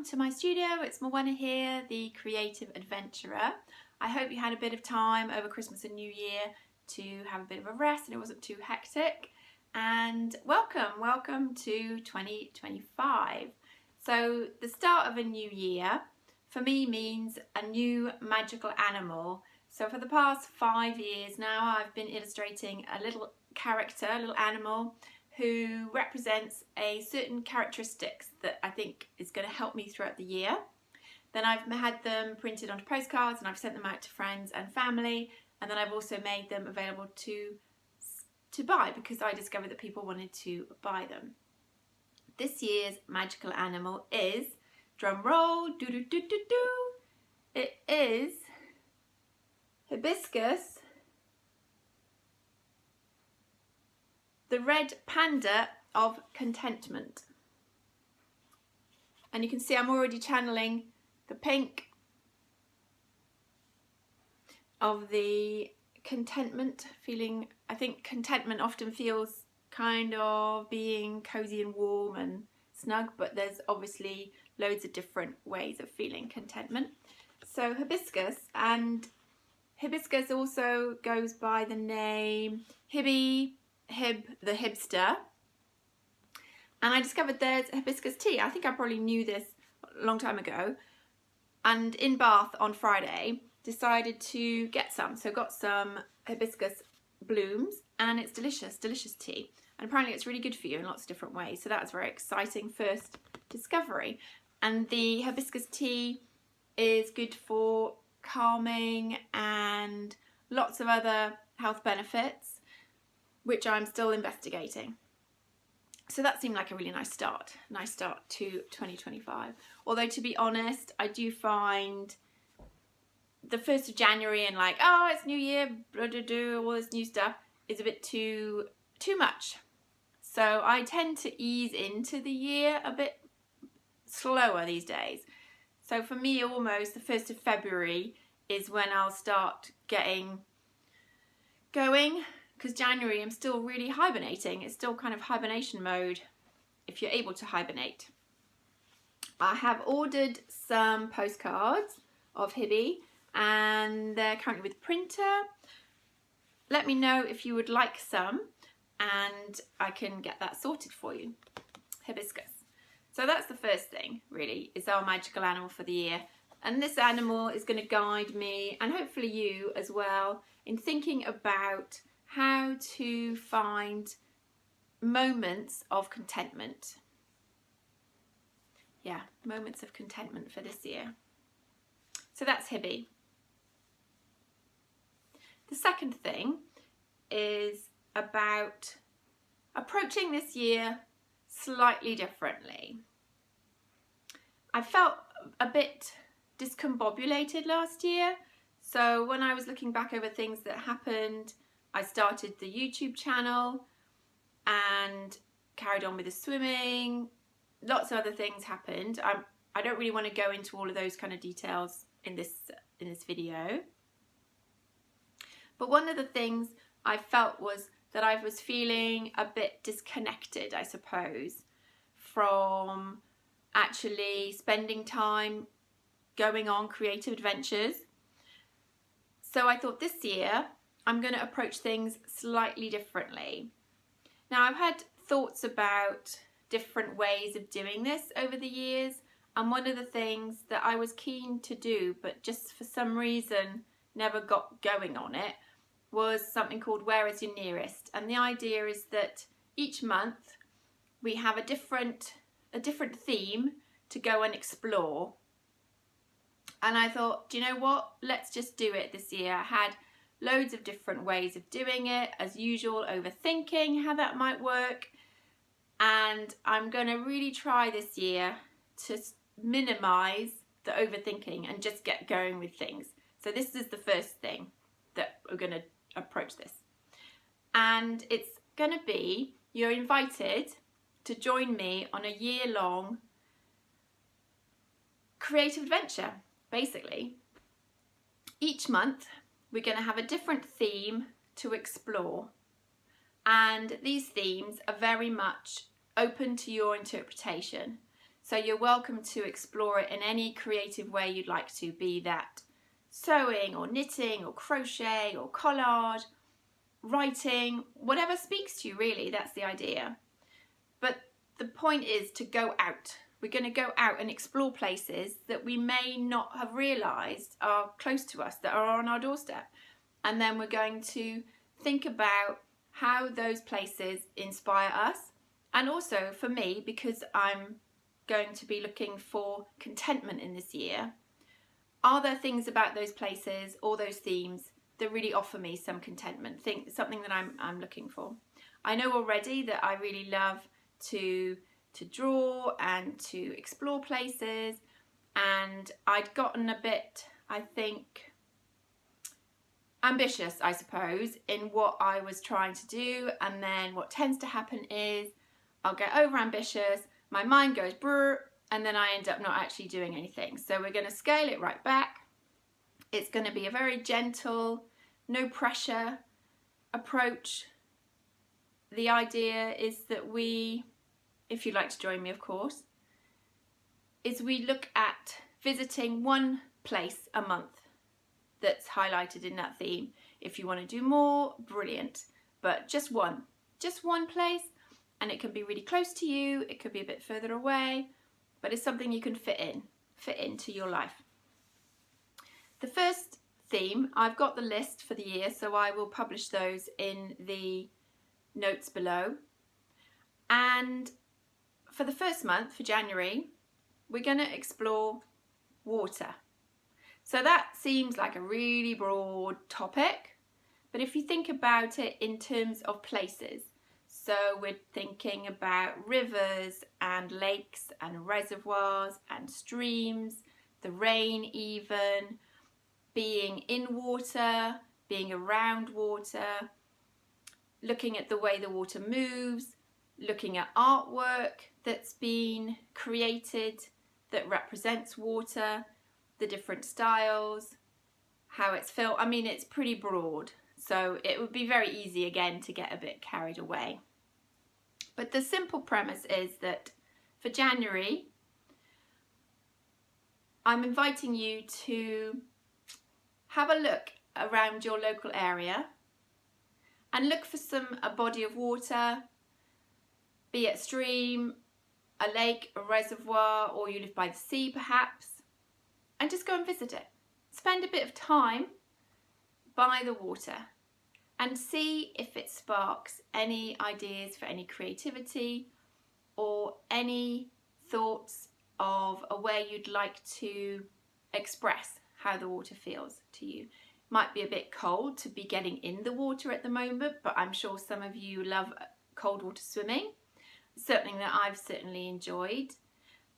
welcome to my studio. It's Morwenna here, the creative adventurer. I hope you had a bit of time over Christmas and New Year to have a bit of a rest and it wasn't too hectic. And welcome to 2025. So the start of a new year for me means a new magical animal. So for the past 5 years now I've been illustrating a little character, a little animal who represents a certain characteristics that I think is going to help me throughout the year. Then I've had them printed onto postcards and I've sent them out to friends and family, and then I've also made them available to buy because I discovered that people wanted to buy them. This year's magical animal is, drum roll, it is Hibiscus the Red Panda of Contentment. And you can see I'm already channeling the pink of the contentment feeling. I think contentment often feels kind of being cozy and warm and snug, but there's obviously loads of different ways of feeling contentment. So hibiscus, and hibiscus also goes by the name the hipster, and I discovered there's hibiscus tea. I think I probably knew this a long time ago, and in Bath on Friday decided to get some. So got some hibiscus blooms and it's delicious tea, and apparently it's really good for you in lots of different ways. So that's very exciting first discovery. And the hibiscus tea is good for calming and lots of other health benefits, which I'm still investigating. So that seemed like a really nice start to 2025. Although to be honest, I do find the 1st of January and like, oh, it's New Year, blah, blah, blah, all this new stuff is a bit too much. So I tend to ease into the year a bit slower these days. So for me, almost the 1st of February is when I'll start getting going. Because January I'm still really hibernating. It's still kind of hibernation mode if you're able to hibernate. I have ordered some postcards of Hibby and they're currently with the printer. Let me know if you would like some and I can get that sorted for you. Hibiscus. So that's the first thing really, is our magical animal for the year. And this animal is going to guide me, and hopefully you as well, in thinking about how to find moments of contentment. Yeah, moments of contentment for this year. So that's Hibby. The second thing is about approaching this year slightly differently. I felt a bit discombobulated last year. So when I was looking back over things that happened, I started the YouTube channel and carried on with the swimming. Lots of other things happened. I don't really want to go into all of those kind of details in this video. But one of the things I felt was that I was feeling a bit disconnected, I suppose, from actually spending time going on creative adventures. So I thought this year I'm going to approach things slightly differently. Now I've had thoughts about different ways of doing this over the years, and one of the things that I was keen to do but just for some reason never got going on it was something called Where is Your Nearest? And the idea is that each month we have a different theme to go and explore. And I thought, do you know what? Let's just do it this year. I had loads of different ways of doing it, as usual, overthinking how that might work. And I'm going to really try this year to minimize the overthinking and just get going with things. So this is the first thing that we're going to approach this. And it's going to be, you're invited to join me on a year-long creative adventure, basically. Each month, we're going to have a different theme to explore, and these themes are very much open to your interpretation. So you're welcome to explore it in any creative way you'd like to, be that sewing or knitting or crochet or collage, writing, whatever speaks to you really, that's the idea. But the point is to go out. We're going to go out and explore places that we may not have realised are close to us, that are on our doorstep. And then we're going to think about how those places inspire us. And also for me, because I'm going to be looking for contentment in this year, are there things about those places or those themes that really offer me some contentment, something that I'm looking for. I know already that I really love to draw and to explore places, and I'd gotten a bit, I think, ambitious, I suppose, in what I was trying to do. And then what tends to happen is I'll get over ambitious, my mind goes brr, and then I end up not actually doing anything. So we're going to scale it right back. It's going to be a very gentle, no pressure approach. The idea is that we, if you'd like to join me of course, is we look at visiting one place a month that's highlighted in that theme. If you want to do more, brilliant, but just one place, and it can be really close to you, it could be a bit further away, but it's something you can fit into your life. The first theme, I've got the list for the year, so I will publish those in the notes below. And for the first month, for January, we're going to explore water. So that seems like a really broad topic, but if you think about it in terms of places, so we're thinking about rivers and lakes and reservoirs and streams, the rain even, being in water, being around water, looking at the way the water moves, looking at artwork that's been created that represents water, the different styles, how it's felt. I mean, it's pretty broad, so it would be very easy again to get a bit carried away. But the simple premise is that for January, I'm inviting you to have a look around your local area and look for a body of water, be it a stream, a lake, a reservoir, or you live by the sea perhaps, and just go and visit it. Spend a bit of time by the water and see if it sparks any ideas for any creativity or any thoughts of a way you'd like to express how the water feels to you. Might be a bit cold to be getting in the water at the moment, but I'm sure some of you love cold water swimming. Something that I've certainly enjoyed.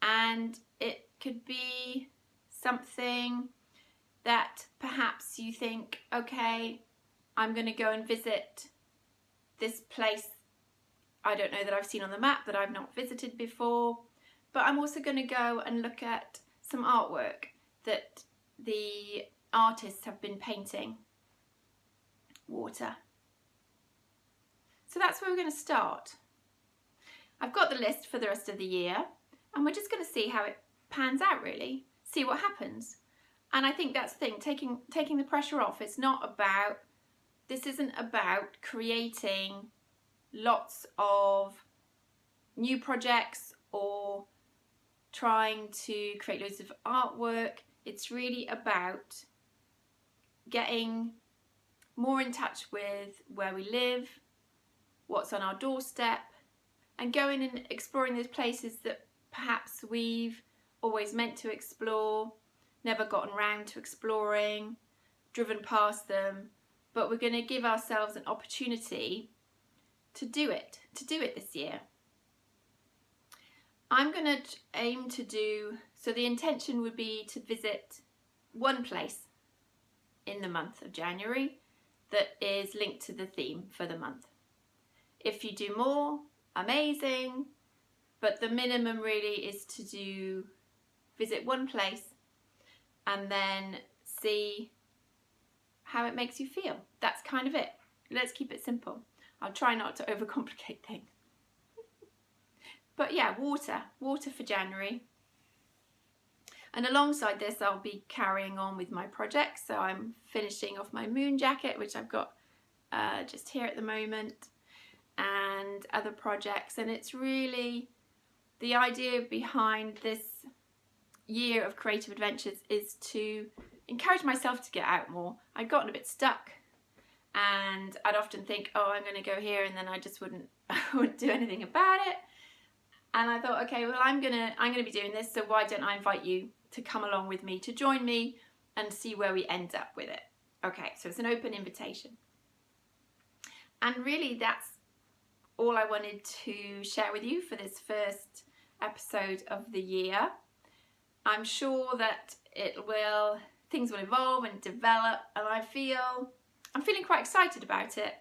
And it could be something that perhaps you think, okay, I'm going to go and visit this place I don't know that I've seen on the map, that I've not visited before, but I'm also going to go and look at some artwork that the artists have been painting water. So that's where we're going to start. I've got the list for the rest of the year, and we're just going to see how it pans out really, see what happens. And I think that's the thing, taking the pressure off. This isn't about creating lots of new projects or trying to create loads of artwork. It's really about getting more in touch with where we live, what's on our doorstep, and going and exploring those places that perhaps we've always meant to explore, never gotten round to exploring, driven past them, but we're going to give ourselves an opportunity to do it this year. I'm going to aim to do, so the intention would be to visit one place in the month of January that is linked to the theme for the month. If you do more, amazing, but the minimum really is to visit one place and then see how it makes you feel. That's kind of it. Let's keep it simple. I'll try not to overcomplicate things. But yeah, water for January. And alongside this, I'll be carrying on with my projects. So I'm finishing off my moon jacket, which I've got just here at the moment, and other projects. And it's really the idea behind this year of creative adventures is to encourage myself to get out more. I'd gotten a bit stuck, and I'd often think, oh, I'm going to go here, and then I just wouldn't do anything about it. And I thought, okay, well, I'm gonna be doing this, so why don't I invite you to come along with me, to join me and see where we end up with it. Okay, so it's an open invitation. And really that's all I wanted to share with you for this first episode of the year. I'm sure that things will evolve and develop, and I'm feeling quite excited about it.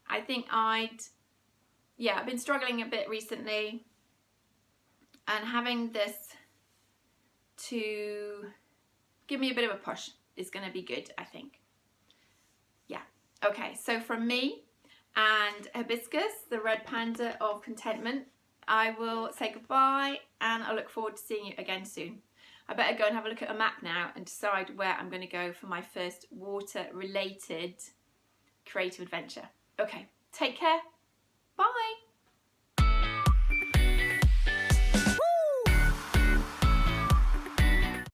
I think I've been struggling a bit recently, and having this to give me a bit of a push is going to be good, I think. Yeah. Okay, so from me and Hibiscus, the Red Panda of Contentment, I will say goodbye, and I look forward to seeing you again soon. I better go and have a look at a map now and decide where I'm going to go for my first water-related creative adventure. Okay, take care. Bye.